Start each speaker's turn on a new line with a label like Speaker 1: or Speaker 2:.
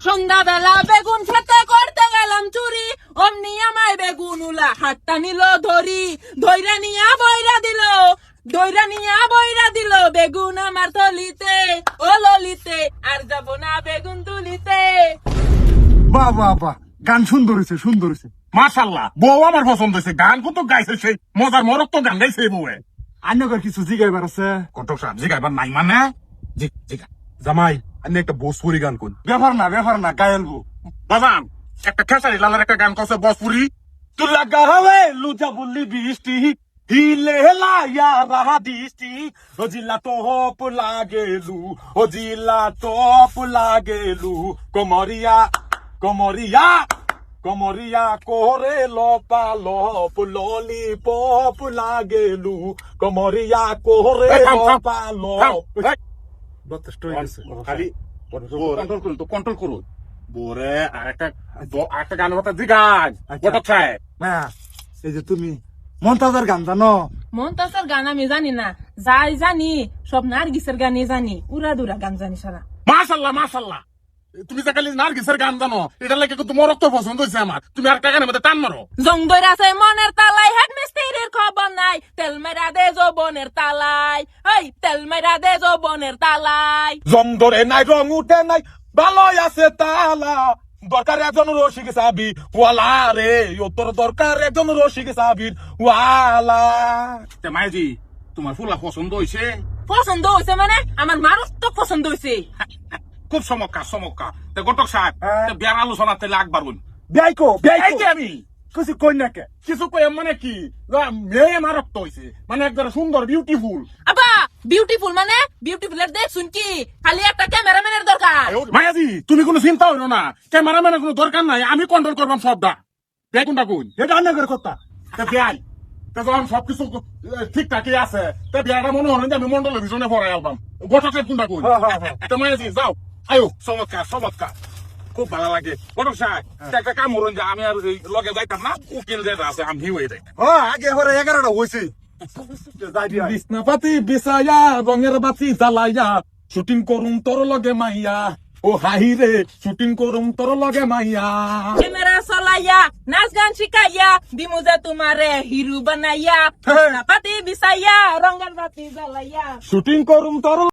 Speaker 1: সন্ধ্যাবেলা বেগুন খেতে করতে গেলাম চুরি, অমনি আমায় বেগুন উলা হাতটা নিল ধরি, ধৈরা নিয়া বইরা দিল বেগুন আমার থলিতে, ও ললিতে আর যাব না বেগুন তুলিতে।
Speaker 2: বাহ বাহ বাহ, গান সুন্দর হয়েছে, সুন্দর হয়েছে।
Speaker 3: মাশাআল্লাহ, বউ আমার পছন্দ হয়েছে। গান কত গাইছে সেই মজার মরক তো গান গাইছে বউয়ে।
Speaker 2: আন্যকার কিছু জিগাইবার আছে?
Speaker 3: কত সাপ জিগাইবার নাই মানে জিগা
Speaker 2: জামাই, আমি একটা ভোজপুরি গান কোন। ব্যাপার না, গায়ালবো।
Speaker 3: বাজান একটা খেসারি লালের একটা গান করছে ভোজপুরি।
Speaker 2: তুই লাগা হবে লুজা বললি বৃষ্টি, হিলে লাইয়া রাহা দৃষ্টি, ও জিল্লা টপ লাগেলু, ও জিল্লা টপ লাগেলু, কমরিয়া কমরিয়া কমরিয়া করে লপা লপ, ললিপপ লাগেলু, কমরিয়া করে লপা লপ। যথেষ্ট হয়ে গেছে।
Speaker 3: খালি কন্ট্রোল করুন তো, কন্ট্রোল করুন। বোরে আরেকটা গান কথা জিগান কত চায়।
Speaker 2: হ্যাঁ, এই যে তুমি মন্তাজার গান জানো?
Speaker 1: মন্তাসের গান আমি জানি না, যাই জানি সব নার্গিসের গানই জানি, উড়াদুরা গান জানি সারা।
Speaker 3: মাশাআল্লাহ, তুমি যে খালি নার্গিসের গান জানো, এটা লাগে তোমার রক্ত পছন্দ হয়েছে আমার। তুমি আর গানের মধ্যে টান মারো।
Speaker 1: জং দইরা আছে মনের তালাই, হেড মিস্ত্রির খবর নাই, তেল মেরা দে যৌবনের তালাই, এই তেল মেরা দে যৌবনের তালাই।
Speaker 2: জম ধরে নাই, রং উঠে নাই, ভালোই আছে তালা, দরকার একজন রসিক সাবি ওয়ালা রে, ও তোর দরকার একজন রসিক সাবির ওয়ালা।
Speaker 3: মাইজি, তোমার ফুলা পছন্দ হয়েছে?
Speaker 1: পছন্দ হয়েছে মানে আমার মারাত্মক পছন্দ হয়েছে।
Speaker 3: খুব চমৎকার। গটক সাহেব, বিয়ার আলোচনাতে লাগবার বল।
Speaker 2: বেয়াইকো
Speaker 3: আমি
Speaker 2: কিছু কই না কে?
Speaker 3: কিছু কই মানে কি, মেয়ে মারক্ত হয়েছে মানে একদম সুন্দর বিউটিফুল।
Speaker 1: আবা বিউটিফুল মানে বিউটিফুলের দেখ শুন কি, খালি একটা ক্যামেরাম্যানের দরকার।
Speaker 3: মায়াজি, তুমি কোনো চিন্তা হইলো না, ক্যামেরাম্যানের কোনো দরকার নাই, আমি কন্ট্রোল করবাম সবটা। বে কোনটা কোন
Speaker 2: এটা অন্যকের কথা।
Speaker 3: বেয়াই যখন সবকিছু ঠিকঠাকই আছে, তা বিয়াটা মনে হলো যে আমি মন্ডলের পিছনে পড়াই আলবাম। গটকের কোনটা কোন? মায়াজি যাও, আয়ো। চমৎকার, খুব ভালো লাগে। গটক সাহেব, একটা কাম করুন যে আমি আর লগে যাইতাম না, উকিল যেটা আছে আমি হয়ে যাই।
Speaker 2: আগে হরে 11টা হয়েছে।
Speaker 3: বিছনাপাতি বিছায়া রঙের বাতি জ্বালাইয়া, শুটিং করুম তোর লগে মাইয়া, ও হাই রে শুটিং করুম তোর লগে মাইয়া।
Speaker 1: ক্যামেরা চলাইয়া নাচ গান শিখাইয়া দিমু যে তোমারে হিরো বানাইয়া, পাতি বিছাইয়া রঙের বাতি জ্বালাইয়া।
Speaker 3: শুটিং করুম তোর